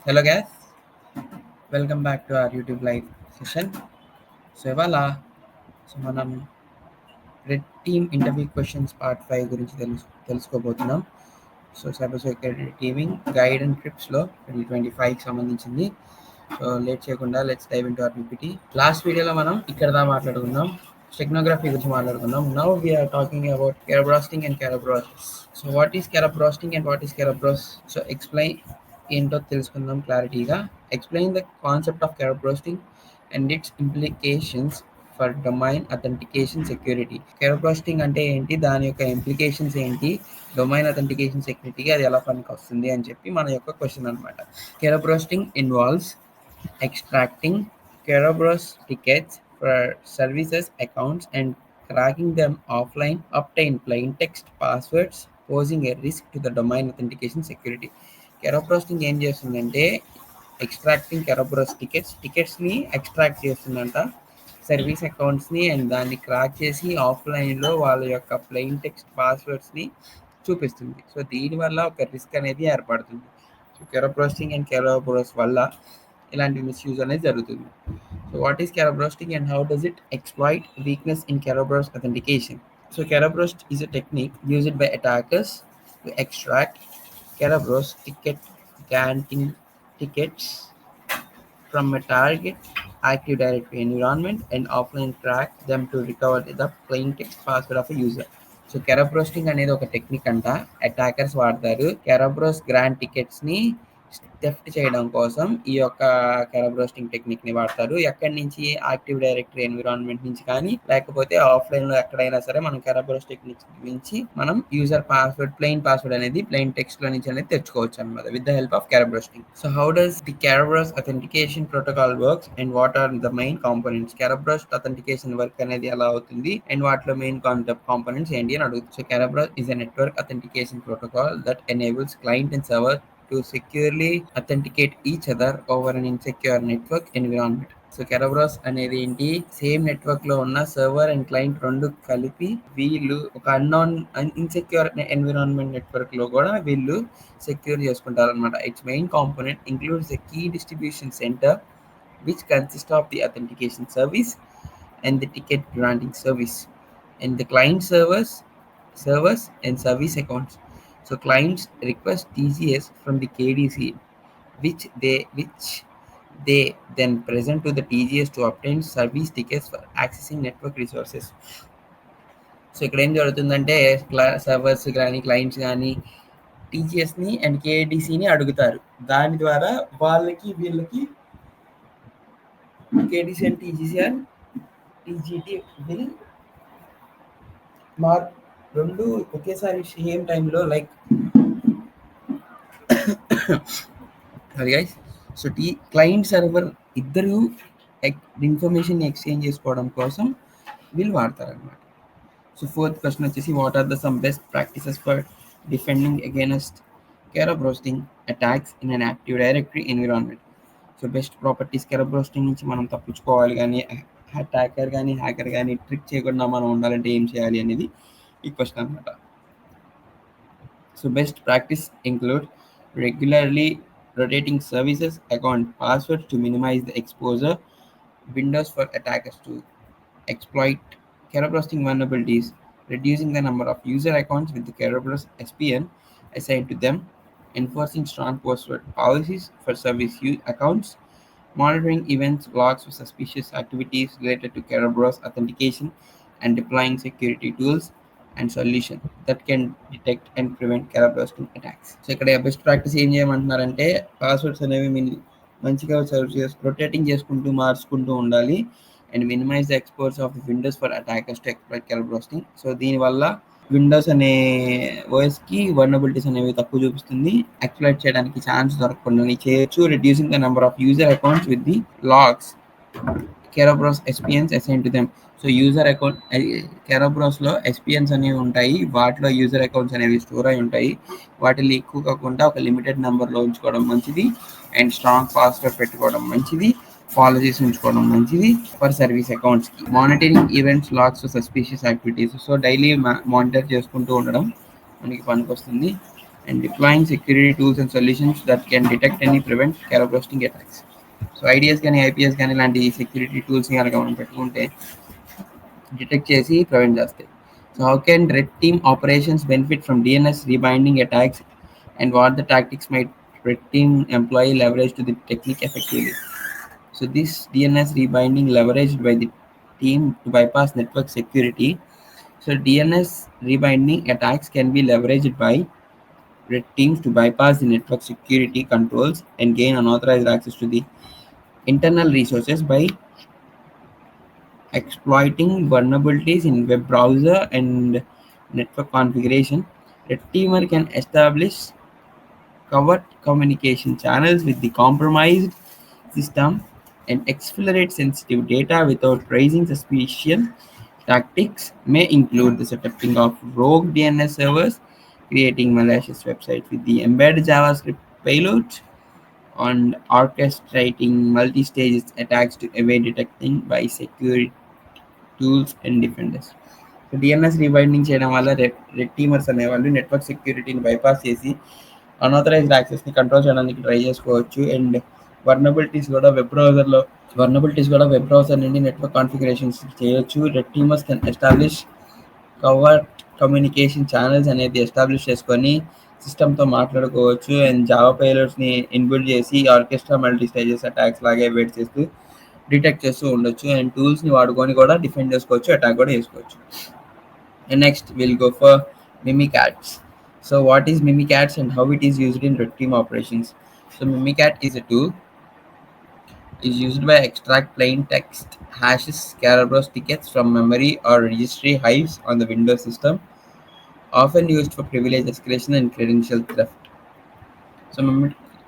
Hello guys, welcome back to our YouTube live session. ఇవాళ మనం red team interview questions part 5 గురించి తెలుసుకోబోతున్నాం. Cyber security teaming guide and ట్రిప్స్లో 2025కి సంబంధించింది. లేట్ చేయకుండా let's dive into our PPT. Last వీడియోలో మనం ఇక్కడ మాట్లాడుకున్నాం, టెక్నోగ్రఫీ గురించి మాట్లాడుకున్నాం. Now we're talking about Kerberoasting and Kerberos. So what is Kerberoasting and what is Kerberos? So explain ఏంటో తెలుసుకుందాం క్లారిటీగా. Explain the concept of Kerberoasting and its implications for domain authentication security. Kerberoasting అంటే ఏంటి, దాని యొక్క ఇంప్లికేషన్స్ ఏంటి, domain authentication సెక్యూరిటీకి అది ఎలా పనికి వస్తుంది అని చెప్పి మన యొక్క క్వశ్చన్ అనమాట. క్యారబ్రాస్టింగ్ involves extracting Kerberos tickets for services accounts and cracking them offline, obtain plain text passwords, posing a risk to the domain authentication security. Kerberos ఏం చేస్తుందంటే ఎక్స్ట్రాక్టింగ్ కెరబ్రోస్ టికెట్స్ని ఎక్స్ట్రాక్ట్ చేస్తుందంట, సర్వీస్ అకౌంట్స్ని, అండ్ దాన్ని క్రాక్ చేసి ఆఫ్లైన్లో వాళ్ళ యొక్క ప్లెయిన్ టెక్స్ట్ పాస్వర్డ్స్ని చూపిస్తుంది. So దీనివల్ల ఒక రిస్క్ అనేది ఏర్పడుతుంది. సో కెరబ్రోస్టింగ్ అండ్ కెరబ్రోస్ వల్ల ఇలాంటి మిస్యూజ్ అనేది జరుగుతుంది. So what is Kerberoasting and how does it exploit weakness in Kerberos authentication? So Kerberoast is a technique used by attackers to extract Kerberos granting tickets from a target Active Directory environment and offline crack them to recover the plain text password of a user. So Kerberoasting అనేది ఒక technique అంట, attackers వాడతారు. కెరబ్రోస్ grant టికెట్స్ని theft చేయడం కోసం ఈ యొక్క కెరబ్రోస్టింగ్ టెక్నిక్ని వాడతారు. ఎక్కడి నుంచి, యాక్టివ్ డైరెక్టరీ ఎన్విరాన్మెంట్ నుంచి కానీ, లేకపోతే ఆఫ్లైన్లో ఎక్కడైనా సరే మనం కెరబ్రోస్ టెక్నిక్స్ నుంచి మనం యూజర్ పాస్వర్డ్, ప్లెయిన్ పాస్వర్డ్ అనేది ప్లెయిన్ టెక్స్ట్లో నుంచి అనేది తెచ్చుకోవచ్చు అనమాట with the help of Kerberoasting. So how does the Kerberos authentication protocol works and what are the main components? Kerberos authentication work అనేది ఎలా అవుతుంది అండ్ వాటిలో మెయిన్ కాంపోనెంట్స్ ఏంటి అని అడుగుతుంది. So Kerberos is a network authentication protocol that enables client and server to securely authenticate each other over an insecure network environment. So Kerberos అనేది ఏంటి, same network లో ఉన్న సర్వర్ అండ్ క్లయింట్ రెండు కలిపి వీళ్ళు ఒక అన్నోన్ ఇన్సెక్యూర్ ఎన్విరాన్మెంట్ నెట్వర్క్ లో కూడా వీళ్ళు సెక్యూర్ చేసుకుంటారు అనమాట. It's main component includes the key distribution centre which consists of the authentication service and the ticket granting service and the client servers and service accounts. So clients request TCS from the KDC, which they then present to the TCS to obtain service tickets for accessing network resources. So ఇక్కడ ఏం జరుగుతుందంటే servers కానీ clients కానీ టీజీఎస్ని and కేడిసిని అడుగుతారు. దాని ద్వారా వీళ్ళకి KDC and TGC and TGT will రెండు ఒకేసారి సేమ్ టైంలో like sorry guys. So client server ఇద్దరు ఇన్ఫర్మేషన్ ఎక్స్చేంజ్ చేసుకోవడం కోసం వీళ్ళు వాడతారు అనమాట. సో ఫోర్త్ క్వశ్చన్ వచ్చేసి what are the some best practices for defending against Kerberoasting attacks in an active directory environment? So best properties Kerberoasting నుంచి మనం తప్పించుకోవాలి కానీ, అటాకర్ కానీ హ్యాకర్ కానీ ట్రిక్ చేయకుండా మనం ఉండాలంటే ఏం చేయాలి అనేది ఈ క్వశ్చన్ అనమాట. So best practice include regularly rotating services account passwords to minimize the exposure windows for attackers to exploit Kerberos vulnerabilities, reducing the number of user accounts with the Kerberos SPN assigned to them, enforcing strong password policies for service accounts, monitoring events logs for suspicious activities related to Kerberos authentication, and deploying security tools and solution that can detect and prevent Kerberos attacks. So ఇక్కడ best practice ఏం చేయమంటున్నారంటే passwords అనేవి మంచిగా rotating చేసుకుంటూ మార్చుకుంటూ ఉండాలి and minimize the exports of Windows for attackers to exploit Kerberoasting. So దీనివల్ల Windows అనే ఓఎస్కి వల్నరబిలిటీస్ అనేవి తక్కువ చూపిస్తుంది, ఎక్స్ప్లాయిట్ చేయడానికి ఛాన్స్ దొరకకుండా చేయొచ్చు. Reducing the number of user accounts with the logs Kerberos SPNs assigned to them. So user account కెరబ్రోస్లో ఎస్పిఎన్స్ అనేవి ఉంటాయి, వాటిలో యూజర్ అకౌంట్స్ అనేవి స్టోర్ అయి ఉంటాయి. వాటిని ఎక్కువ కాకుండా ఒక లిమిటెడ్ నెంబర్లో ఉంచుకోవడం మంచిది అండ్ స్ట్రాంగ్ పాస్వర్డ్ పెట్టుకోవడం మంచిది, పాలసీస్ ఉంచుకోవడం మంచిది ఫర్ సర్వీస్ అకౌంట్స్కి. Monitoring events logs suspicious activities. So daily monitor చేసుకుంటూ ఉండడం మనకి పనికి వస్తుంది. and deploying security tools and solutions that can detect and prevent carabosting attacks. So ideas కానీ ఐపీఎస్ కానీ ఇలాంటి సెక్యూరిటీ టూల్స్ని కనుక మనం పెట్టుకుంటే డిటెక్ట్ చేసి ప్రివెంట్ చేస్తాయి. So how can red team operations benefit from DNS rebinding attacks and what the tactics might red team employee leverage to the technique effectively. So this DNS rebinding leveraged by the team to bypass network security. So DNS rebinding attacks can be leveraged by red teams to bypass the network security controls and gain unauthorized access to the internal resources by exploiting vulnerabilities in web browser and network configuration. Red teamer can establish covert communication channels with the compromised system and exfiltrate sensitive data without raising suspicion. Tactics may include the setting of rogue DNS servers, creating malicious websites with the embedded JavaScript payload, and orchestrating multi-stage attacks to evade detecting by security tools and defenders. So DNS rebinding చేయడం వల్ల red teamers అనేవాళ్ళు network సెక్యూరిటీని bypass చేసి unauthorised యాక్సెస్ని control చేయడానికి try చేసుకోవచ్చు. And vulnerabilities కూడా web browser నుండి నెట్వర్క్ కాన్ఫిగరేషన్స్ చేయొచ్చు. Red teamers can establish covert communication channels అనేది ఎస్టాబ్లిష్ చేసుకొని సిస్టమ్తో మాట్లాడుకోవచ్చు. అండ్ జావా పేలోడ్స్ని ఇన్బిల్డ్ చేసి ఆర్కెస్ట్రా మల్టీ స్టేజెస్ అటాక్స్ లాగే వెయిట్ చేస్తూ డిటెక్ట్ చేస్తూ ఉండొచ్చు. అండ్ టూల్స్ని వాడుకొని కూడా డిఫెండ్ చేసుకోవచ్చు, అటాక్ కూడా చేసుకోవచ్చు. And next we'll go for Mimikatz. So what is Mimikatz and how it is used in red team operations? So Mimikat is a tool is used by extract plain text hashes, Kerberos tickets from memory or registry hives on the Windows system, often used for privilege escalation and credential theft. So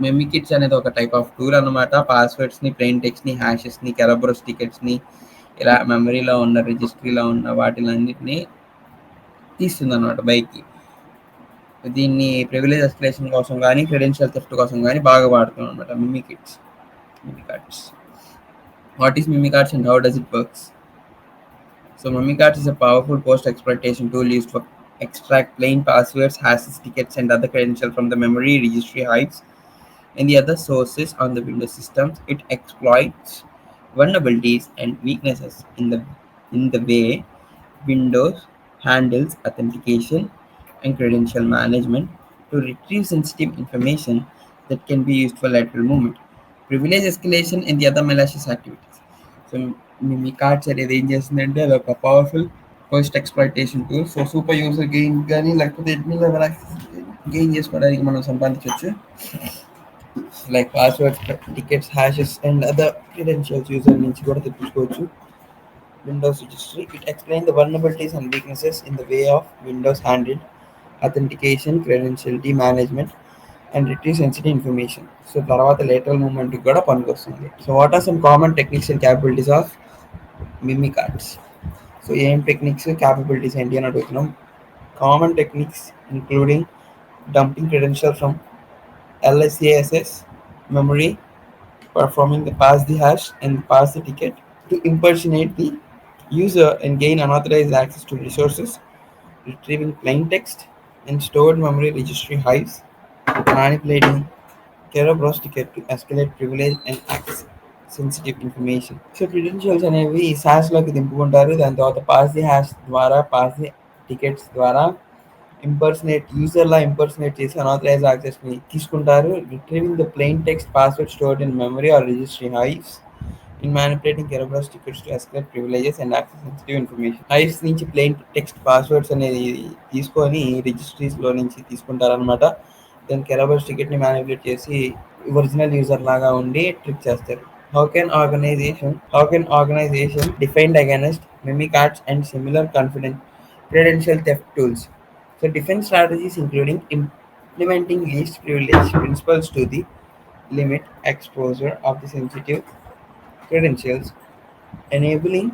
Mimikatz అనేది ఒక type of tool అనమాట. పాస్వర్డ్స్ని, plain టెక్స్ట్ని, హ్యాషెస్ని, కెరబరోస్ టికెట్స్ని ఇలా మెమరీలో ఉన్న రిజిస్ట్రీలో ఉన్న వాటిలన్నిటిని తీస్తుంది అనమాట బైక్కి. దీన్ని ప్రివిలేజ్ ఎస్కలేషన్ కోసం కానీ క్రెడెన్షియల్ థెఫ్ట్ కోసం కానీ బాగా వాడుతున్నాం అనమాట Mimikatz. What is Mimikatz and how does it works? So Mimikatz is a powerful post-exploitation tool used for extract plain passwords, hashes, tickets, and other credentials from the memory, registry hives, and the other sources on the Windows systems. It exploits vulnerabilities and weaknesses in the way Windows handles authentication and credential management to retrieve sensitive information that can be used for lateral movement, privilege escalation, and the other malicious activities. So Mimikatz అనేది ఏం చేస్తుందంటే అది ఒక powerful post exploitation tool. So super user gain కానీ లేకపోతే admin level access gain చేసుకోవడానికి మనం సంపాదించవచ్చు. Like passwords, tickets, hashes and other credentials user నుంచి కూడా తెప్పించుకోవచ్చు. Windows registry. It explains the vulnerabilities and weaknesses in the way of Windows handled authentication, credentiality management, and retrieve sensitive information. So తర్వాత lateral movement కూడా పనికొస్తుంది. So what are some common techniques and capabilities of Mimikatz? So ఏం techniques capabilities ఏంటి అని అడుగుతున్నాం. Common techniques including dumping credentials from LSASS memory, performing the pass the hash and pass the ticket to impersonate the user and gain unauthorized access to resources, retrieving plain text and stored memory registry hives, manipulating Kerberos ticket to escalate privilege and access sensitive information. So credentials అనేవి సాస్లోకి దింపుకుంటారు. దాని తర్వాత pass the hash ద్వారా, pass the tickets ద్వారా యూజర్లా impersonate చేసి unauthorised యాక్సెస్ని తీసుకుంటారు. Retrieving the plain text password stored in memory or registry hives, in manipulating Kerberos tickets to escalate privileges and access sensitive information. Hives నుంచి plain text passwords అనేది తీసుకొని రిజిస్ట్రీస్లో నుంచి తీసుకుంటారనమాట. Then Kerberos టికెట్ని manipulate చేసి original user లాగా ఉండి trick చేస్తారు. How can organization defend against Mimikatz and similar confident credential theft tools? So defense strategies including implementing least privilege principles to the limit exposure of the sensitive credentials, enabling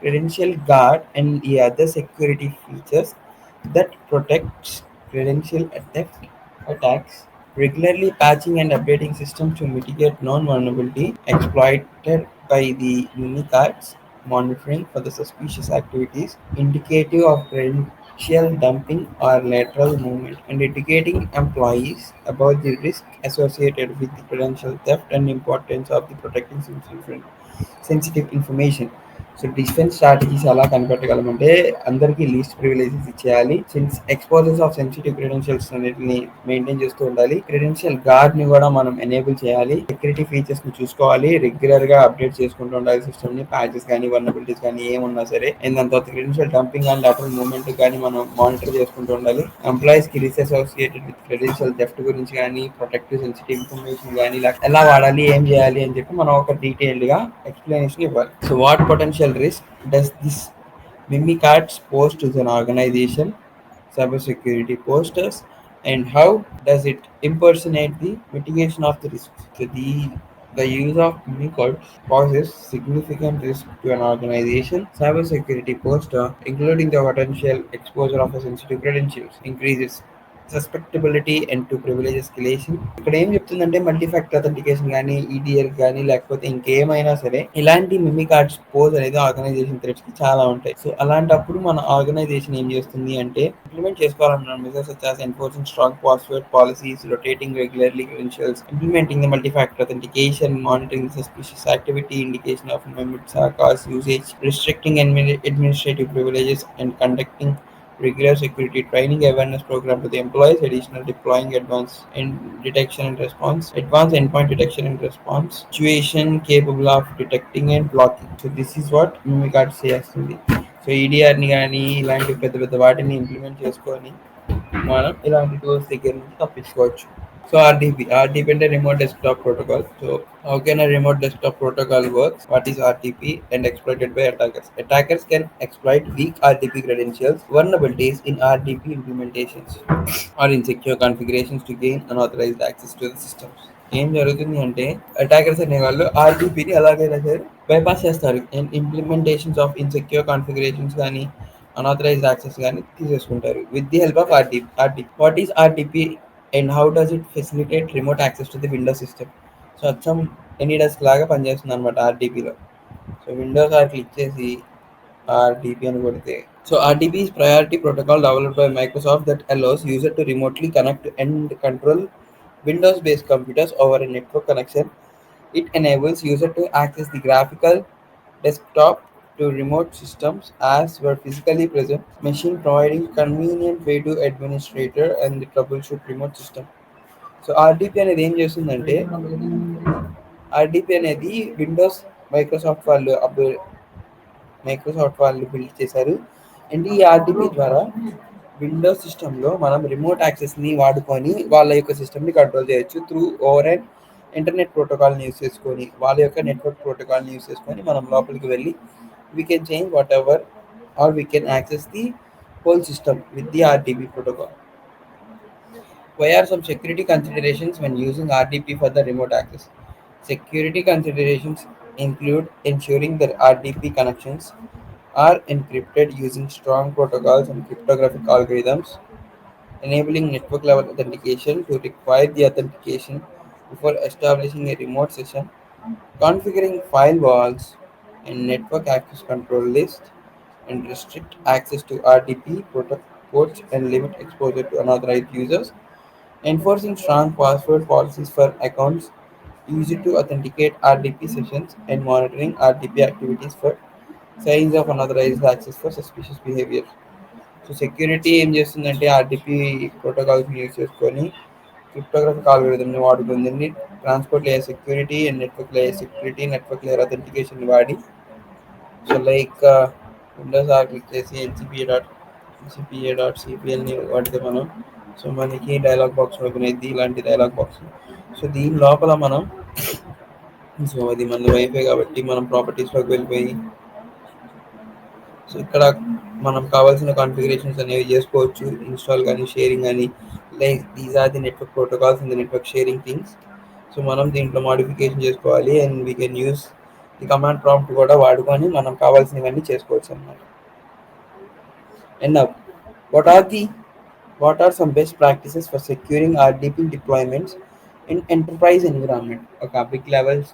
credential guard and the other security features that protects credential theft attacks, regularly patching and updating systems to mitigate known vulnerability exploited by the Unicats, monitoring for the suspicious activities indicative of credential dumping or lateral movement, and educating employees about the risk associated with the credential theft and importance of the protecting sensitive information. So defence strategies ఎలా కనిపెట్టగలమంటే అందరికీ least privileges ఇచ్చేయాలి. Since exposures of sensitive credentials అన్నిటిని maintain చేస్తూ ఉండాలి. Credential gourd ని కూడా మనం enable చేయాలి. సెక్యూరిటీ ఫీచర్స్ ని చూసుకోవాలి. రెగ్యులర్ గా అప్డేట్ చేసుకుంటూ ఉండాలి సిస్టమ్ ని. ప్యాచెస్ కానీ వల్నరబిలిటీస్ కానీ ఏమున్నా సరే. అండ్ దాని తర్వాత credential dumping and lateral movement కానీ మనం మానిటర్ చేసుకుంటూ ఉండాలి. ఎంప్లాయీస్ కి risk associated with credential theft గురించి కానీ ప్రొటెక్టివ్ సెన్సిటివ్ ఇన్ఫర్మేషన్ కానీ ఎలా వాడాలి ఏం చేయాలి అని చెప్పి మనం ఒక డీటెయిల్డ్ గా ఎక్స్ప్లెనేషన్ ఇవ్వాలి. So what potential risk does this mimikatz pose to an organization, cybersecurity posters, and how does it impersonate the mitigation of the risk? So the use of mimikatz poses significant risk to an organization. Cybersecurity poster, including the potential exposure of a sensitive credentials, increases susceptibility and to privilege escalation. ఇక్కడ ఏం చెప్తుందంటే multi factor authentication కానీ EDL కానీ లేకపోతే ఇంకేమైనా సరే ఇలాంటి Mimikatz pose అనేది ఆర్గనైజేషన్ థ్రెడ్స్ కి చాలా ఉంటాయి. సో అలాంటప్పుడు మన ఆర్గనైజేషన్ ఏం చేస్తుంది అంటే ఇంప్లిమెంట్ చేసుకోవాలన్న measures such as enforcing strong password policies, rotating regularly credentials, implementing the multi-factor authentication, monitoring suspicious activity, indication of MITRE usage, restricting administrative privileges, and conducting regular security training awareness program to the employees, additional deploying advanced endpoint detection and response, situation capable of detecting and blocking. So this is what Mimikatz చేస్తుంది. So ఈడిఆర్ని కానీ ఇలాంటి పెద్ద పెద్ద వాటిని implement చేసుకొని మనం ఇలాంటి tools దగ్గర నుంచి తప్పించుకోవచ్చు. So RDP అంటే remote desktop protocol. So how can a remote desktop protocol works? What is RDP and exploited by attackers? Attackers can exploit weak RDP credentials, vulnerabilities in RDP implementations, or insecure configurations to gain unauthorized access to the systems. ఏం జరుగుతుంది అంటే attackers అనేవాళ్ళు ఆర్డీపీని ఎలాగైనా సరే bypass చేస్తారు. And implementations of insecure configurations కానీ unauthorised access కానీ తీసేసుకుంటారు with the help of RDP. What is RDP and how does it facilitate remote access to the Windows system? So అచ్చం ఎనీ డెస్క్ లాగా పనిచేస్తుంది అనమాట ఆర్డీపీలో. సో విండోస్ ఆ click చేసి RDP అని కొడితే so RDP is priority protocol developed by Microsoft that allows user to remotely connect and control Windows-based computers over a network connection. It enables user to access the graphical desktop to remote systems as were physically present machine, providing convenient way to administrator and the troubleshoot remote system. So RDP అనేది ఏం చేస్తుందంటే RDP అనేది Windows Microsoft వాళ్ళు build చేశారు. And ఈ RDP ద్వారా Windows సిస్టంలో మనం రిమోట్ యాక్సెస్ని వాడుకొని వాళ్ళ యొక్క సిస్టమ్ని కంట్రోల్ చేయొచ్చు త్రూ ఓవర్ అండ్ ఇంటర్నెట్ ప్రోటోకాల్ని యూస్ చేసుకొని వాళ్ళ యొక్క నెట్వర్క్ ప్రోటోకాల్ని యూస్ చేసుకొని మనం లోపలికి వెళ్ళి we can change whatever or we can access the whole system with the RDP protocol. Why are some security considerations when using RDP for the remote access? Security considerations include ensuring that RDP connections are encrypted using strong protocols and cryptographic algorithms, enabling network level authentication to require the authentication before establishing a remote session, configuring firewalls and network access control list, and restrict access to RDP ports and limit exposure to unauthorized users, enforcing strong password policies for accounts used to authenticate RDP sessions, and monitoring RDP activities for signs of unauthorized access for suspicious behavior. So security ఏం చేస్తుందంటే RDP ప్రోటోకాల్స్ని use చేసుకొని cryptographic ఆల్గోరిథంని వాడుతుంది. Transport layer security and network layer authentication వాడి so like Windows R click చేసి ఎన్సిపిఏ.సిపిఎల్ని వాడితే మనం సో మనకి డైలాగ్ బాక్స్ ఓపెన్ అయింది. ఇలాంటి డైలాగ్ బాక్స్. సో దీని లోపల మనం సో అది మన వైఫై కాబట్టి మనం ప్రాపర్టీస్లోకి వెళ్ళిపోయి సో ఇక్కడ మనం కావాల్సిన కాన్ఫిగరేషన్స్ అనేవి చేసుకోవచ్చు. ఇన్స్టాల్ కానీ షేరింగ్ కానీ like these are the network protocols and the network sharing things. So మనం దీంట్లో మాడిఫికేషన్ చేసుకోవాలి and we can use the command prompt కూడా వాడుకొని మనం కావాల్సినవన్నీ చేసుకోవచ్చు అన్నమాట. And now what are some best practices for securing RDP deployments in enterprise environment? ఒక బిగ్ లెవెల్స్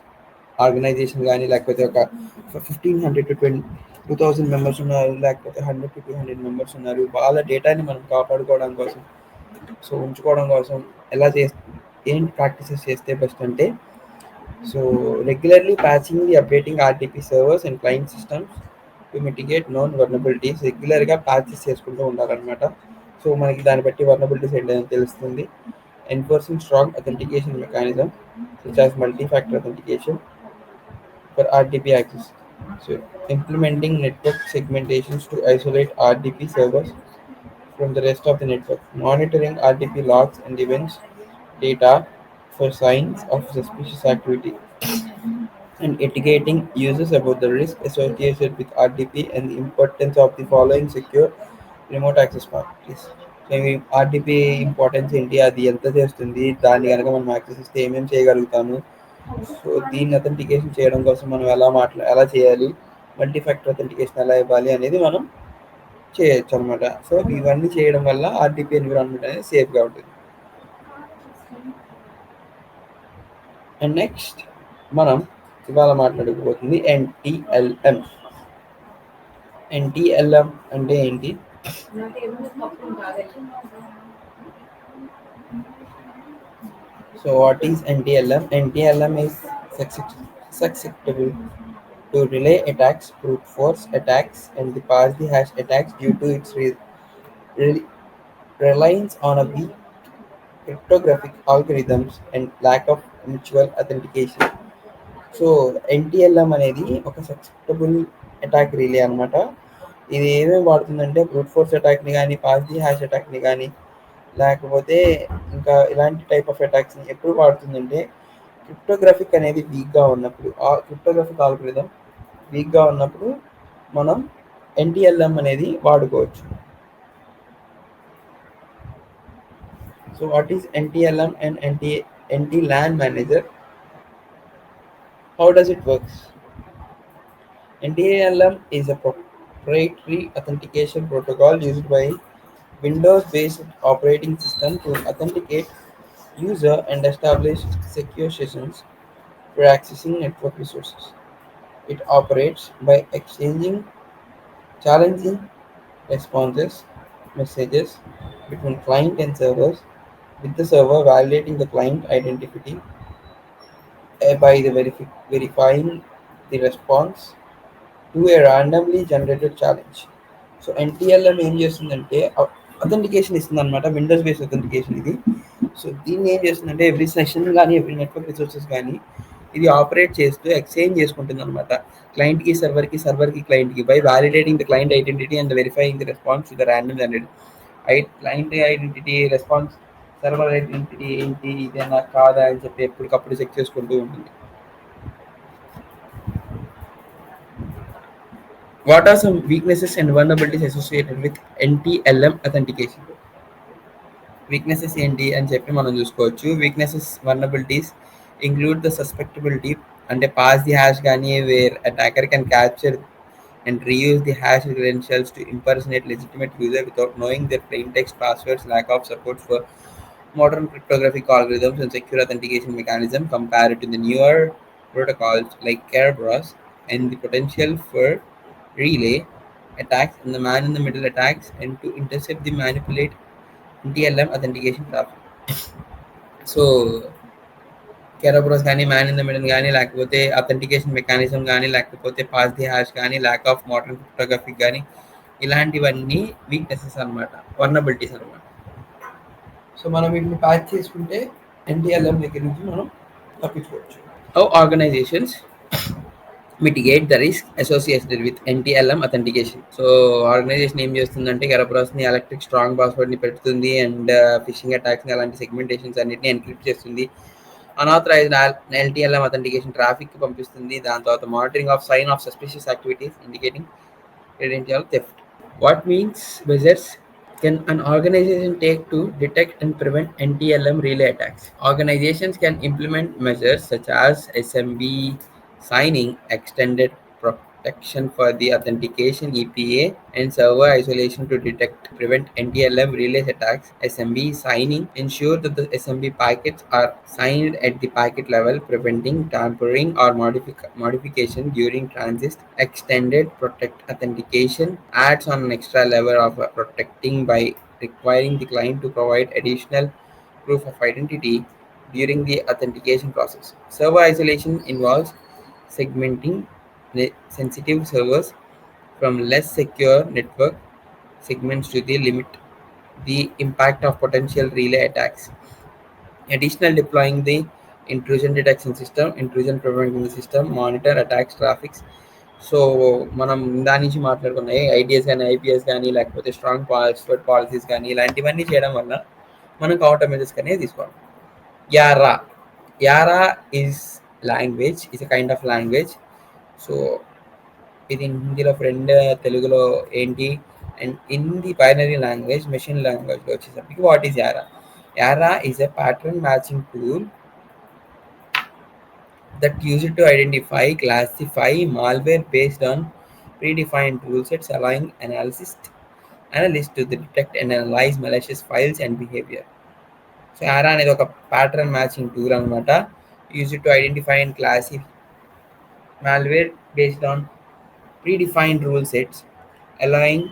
ఆర్గనైజేషన్ కానీ లేకపోతే ఒక 1500 to 2000 మెంబర్స్ ఉన్నారు, లేకపోతే 100 to 200 మెంబర్స్ ఉన్నారు. వాళ్ళ డేటాని మనం కాపాడుకోవడం కోసం, సో ఉంచుకోవడం కోసం ఎలా ఏంటి ప్రాక్టీసెస్ చేస్తే బెస్ట్ అంటే, so regularly patching the updating RDP servers and client systems to mitigate known vulnerabilities. రెగ్యులర్గా ప్యాచెస్ చేసుకుంటూ ఉండాలన్నమాట. సో మనకి దాన్ని బట్టి వర్నబిలిటీస్ ఏంటని తెలుస్తుంది. Enforcing strong authentication mechanism such as multi-factor authentication for RDP access. So implementing network segmentations to isolate RDP servers from the rest of the network. Monitoring RDP logs and events data for signs of suspicious activity, and educating users about the risk associated with RDP and the importance of the following secure remote access practice. So ఇవి RTP importance ఏంటి, అది ఎంత చేస్తుంది, దాన్ని కనుక మనం access ఇస్తే ఏమేమి చేయగలుగుతాము, సో దీన్ని అథెంటికేషన్ చేయడం కోసం మనం ఎలా చేయాలి, మల్టీ ఫ్యాక్టర్ అథెంటికేషన్ ఎలా ఇవ్వాలి అనేది మనం చేయొచ్చు అనమాట. సో ఇవన్నీ చేయడం వల్ల ఆర్టీపీ ఎన్విరాన్మెంట్ అనేది సేఫ్గా ఉంటుంది. అండ్ నెక్స్ట్ మనం ఇవాళ మాట్లాడుకోబోతుంది ఎన్టీఎల్ఎం. ఎన్టీఎల్ఎం అంటే ఏంటి? So what is NTLM? NTLM is susceptible to relay attacks, brute force attacks, and the pass the hash attacks due to its re- reliance on a weak cryptographic algorithms and lack of mutual authentication. So NTLM అనేది ఒక సక్సెప్టబుల్ attack relay అనమాట. ఇది ఏమేమి వాడుతుందంటే brute force అటాక్ని కానీ, pass the hash అటాక్ని కానీ, లేకపోతే ఇంకా ఇలాంటి టైప్ ఆఫ్ అటాక్స్ని ఎప్పుడు వాడుతుందంటే క్రిప్టోగ్రఫిక్ అనేది వీక్గా ఉన్నప్పుడు, ఆ క్రిప్టోగ్రఫిక్ ఆల్గోరిథం వీక్గా ఉన్నప్పుడు మనం ఎన్టీఎల్ఎం అనేది వాడుకోవచ్చు. So what is NTLM and NT-LAN manager? How does it work? NTLM is a proprietary authentication protocol used by Windows-based operating system to authenticate user and establish secure sessions for accessing network resources. It operates by exchanging challenging responses messages between client and servers, with the server validating the client identity by verifying the response to a randomly generated challenge. So NTLM ఏం చేస్తుందంటే authentication ఇస్తుంది అనమాట, Windows based authentication ఇది. So దీన్ని ఏం చేస్తుందంటే every session కానీ, every network resources కానీ ఇది ఆపరేట్ చేస్తూ ఎక్స్చేంజ్ చేసుకుంటుంది అనమాట, క్లయింట్కి సర్వర్కి, సర్వర్కి క్లయింట్కి, by validating the client identity and verifying the response to the random generated client identity, response server identity ఏంటి, ఇదేనా కాదా అని చెప్పి ఎప్పటికప్పుడు చెక్ చేసుకుంటూ ఉంటుంది. What are some weaknesses and vulnerabilities associated with NTLM authentication? Weaknesses ఏంటి అని చెప్పి మనం చూసుకోవచ్చు. Weaknesses, vulnerabilities include the susceptibility, అంటే పాస్ ది హ్యాష్ కానీ, where attacker can capture and reuse the hash credentials to impersonate legitimate user without knowing their plain text passwords, lack of support for modern cryptographic algorithms and secure authentication mechanism compared to the newer protocols like Kerberos, and the potential for relay attacks and the man-in-the-middle attacks, and to intercept the manipulate NTLM authentication traffic. So Kerberos కానీ, man in the middle కానీ, లేకపోతే authentication mechanism కానీ, లేకపోతే pass the hash కానీ, lack of modern క్రిప్టోగ్రఫిక్ కానీ, ఇలాంటివన్నీ weaknesses అనమాట, వర్నబిలిటీస్ అనమాట. సో మనం వీటిని ప్యాచ్ చేసుకుంటే ఎన్టీఎల్ఎం దగ్గర నుంచి మనం తప్పించుకోవచ్చు. How organisations mitigate the risk associated with NTLM authentication. So organisation ఏం చేస్తుందంటే కెరోబ్రోస్ని ఎలక్ట్రిక్ స్ట్రాంగ్ పాస్వర్డ్ని పెడుతుంది, అండ్ ఫిషింగ్ అటాక్స్ని, అలాంటి సెగ్మెంటేషన్స్ అన్నింటినీ ఎన్క్రిప్ట్ చేస్తుంది, అనాథరైజ్డ్ LTLM అథెంటికేషన్ ట్రాఫిక్కి పంపిస్తుంది, దాని తర్వాత monitoring of sign of suspicious activities indicating credential theft. What means measures can an organization take to detect and prevent NTLM relay attacks? Organizations can implement measures such as SMB signing, extended protection for the authentication EPA and server isolation to detect prevent NTLM relay attacks. SMB signing ensure that the SMB packets are signed at the packet level, preventing tampering or modification during transit. Extended protect authentication adds on an extra level of protecting by requiring the client to provide additional proof of identity during the authentication process. Server isolation involves segmenting sensitive servers from less secure network segments to the limit the impact of potential relay attacks. Additional deploying the intrusion detection system, intrusion preventing system, monitor attacks traffics. So మనం దాని నుంచి మాట్లాడుకున్నాయి ITS కానీ IPS కానీ లేకపోతే strong password policies కానీ ఇలాంటివన్నీ చేయడం వల్ల మనం కౌంటర్ మెజర్స్ అనేది తీసుకోవాలి. యారా యారా is language is a kind of language. So ఇది హిందీలో ఫ్రెండ్, తెలుగులో ఏంటి, and in the binary language machine లాంగ్వేజ్లో వచ్చేసరికి what is Yaara. Yaara is a pattern matching tool that used to identify, classify malware based on predefined rule sets, allowing analysts to detect and analyze malicious files and behavior. So ARA అనేది ఒక pattern matching tool అనమాట. Use to identify and classify malware based on predefined rule sets, allowing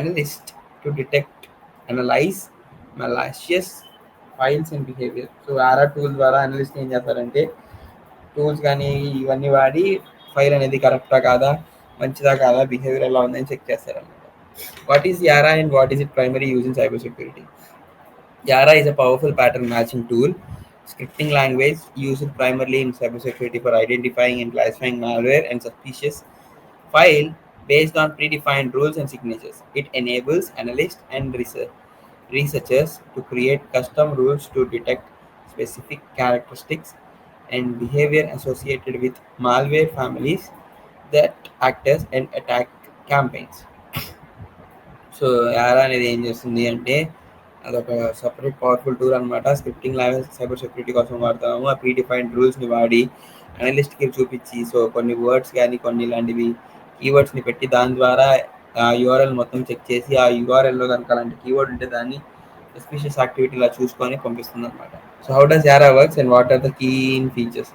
analysts to detect, analyze malicious files and behaviour. So aura tool ద్వారా analyst ఏం చేస్తారంటే tools కానీ ఇవన్నీ వాడి file అనేది కరెక్టా కాదా, మంచిదా కాదా, బిహేవియర్ ఎలా ఉందని చెక్ చేస్తారన్నమాట. What is Yaara and what is it primary use in cyber security? Yara is a powerful pattern matching tool, scripting language used primarily in cybersecurity for identifying and classifying malware and suspicious file based on predefined rules and signatures. It enables analysts and researchers to create custom rules to detect specific characteristics and behavior associated with malware families that actors and attack campaigns. So YARA అనేది ఏం చేస్తుంది అంటే అదొక separate powerful tool అనమాట. Scripting language cyber security కోసం వాడతాము. ఆ predefined రూల్స్ని వాడి అనలిస్ట్కి చూపించి, సో కొన్ని వర్డ్స్ కానీ కొన్ని ఇలాంటివి కీవర్డ్స్ని పెట్టి దాని ద్వారా ఆ యూఆర్ఎల్ మొత్తం చెక్ చేసి ఆ యూఆర్ఎల్లో కనుక అలాంటి కీవర్డ్ ఉంటే దాన్ని సస్పిషియస్ యాక్టివిటీ ఇలా చూసుకొని పంపిస్తుంది అనమాట. So how does YARA works and what are the key in features?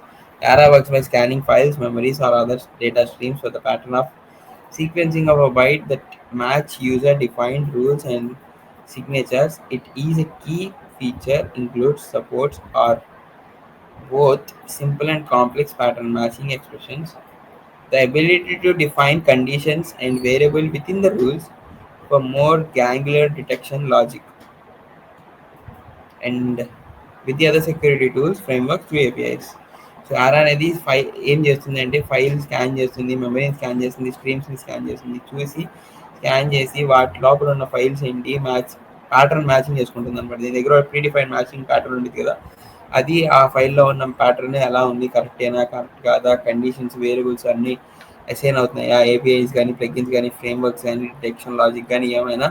YARA works by scanning files, memories or other data streams for the pattern of sequencing of a byte that match user defined rules and signatures. It is a key feature includes supports or both simple and complex pattern matching expressions, the ability to define conditions and variable within the rules for more granular detection logic, and with the other security tools, frameworks, through APIs. So R అనేది ఏం చేస్తుంది అంటే file scan చేస్తుంది, మెమరీని scan చేస్తుంది, స్ట్రీమ్స్ని scan చేస్తుంది, చూసి scan చేసి వాటి లోపల ఉన్న ఫైల్స్ ఏంటి ప్యాటర్న్ మ్యాచింగ్ చేసుకుంటుంది అనమాట. దీని దగ్గర ప్రీడిఫైన్ మ్యాచింగ్ ప్యాటర్న్ ఉంది కదా, అది ఆ ఫైల్లో ఉన్న ప్యాటర్న్ ఎలా ఉంది, కరెక్టేనా కరెక్ట్ కాదా, కండిషన్స్ వేరియబుల్స్ అన్నీ అసైన్ అవుతున్నాయా, ఏపీఐస్ కానీ ప్లగిన్స్ కానీ ఫ్రేమ్వర్క్స్ కానీ డిటెక్షన్ లాజిక్ కానీ ఏమైనా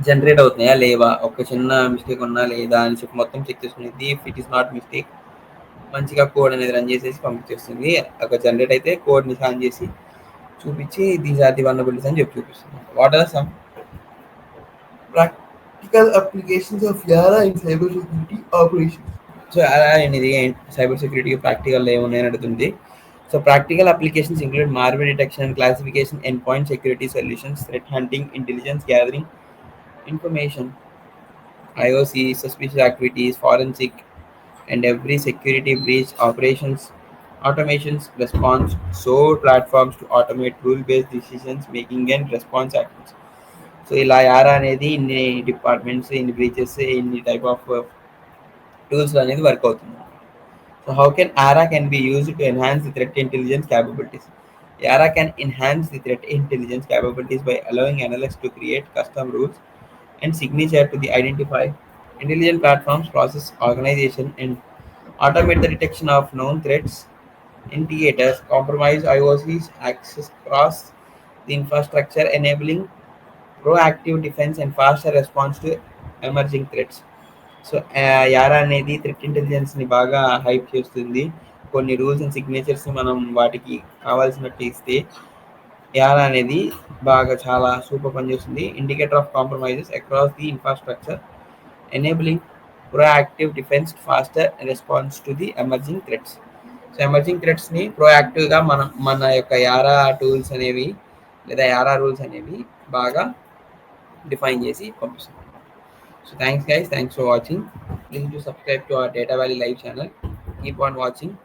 జనరేట్ అవుతున్నాయా లేవా, ఒక చిన్న మిస్టేక్ ఉన్నా లేదా అని చెప్పి మొత్తం చెక్ చేసుకునేది. If it is not mistake మంచిగా కోడ్ అనేది రన్ చేసేసి పంపించేస్తుంది. ఒక జనరేట్ అయితే కోడ్ని స్కాన్ చేసి చూపించి దీస్ ఆర్ ది వల్నరబిలిటీస్ అని చెప్పి చూపిస్తుంది. What are some practical applications of YARA in cyber security operations? So YARA అనేది సైబర్ సెక్యూరిటీ ప్రాక్టికల్ ఏమున్నాయని అడుగుతుంది. So practical applications include malware detection and classification, endpoint security solutions, threat hunting, intelligence gathering, information, IOC, suspicious activities, forensic, and every security breach operations automations response, so platforms to automate rule-based decisions making and response actions. So ఇలా యారా అనేది ఇన్ని departments, ఇన్ని breaches, ఇన్ని type of tools అనేది work అవుతుంది. So how can Yaara can be used to enhance the threat intelligence capabilities? Yaara can enhance the threat intelligence capabilities by allowing analysts to create custom rules and signature to the identify intelligent platforms, process organization, and automate the detection of known threats, indicators, compromise IOCs, access across the infrastructure, enabling proactive defense and faster response to emerging threats. So YARA అనేది threat ఇంటెలిజెన్స్ని బాగా hype చేస్తుంది. కొన్ని rules and signatures మనం వాటికి కావాల్సినట్టు ఇస్తే యారా అనేది బాగా చాలా సూపర్ పనిచేస్తుంది. Indicator of compromises across the infrastructure enabling proactive defense, faster response to the emerging threats. So emerging థ్రెట్స్ని ప్రోయాక్టివ్గా మన యొక్క యారా టూల్స్ అనేవి లేదా యారా రూల్స్ అనేవి బాగా డిఫైన్ చేసి పంపిస్తున్నాం. So thanks guys, thanks for watching. Please to subscribe to our data valley live channel. Keep on watching.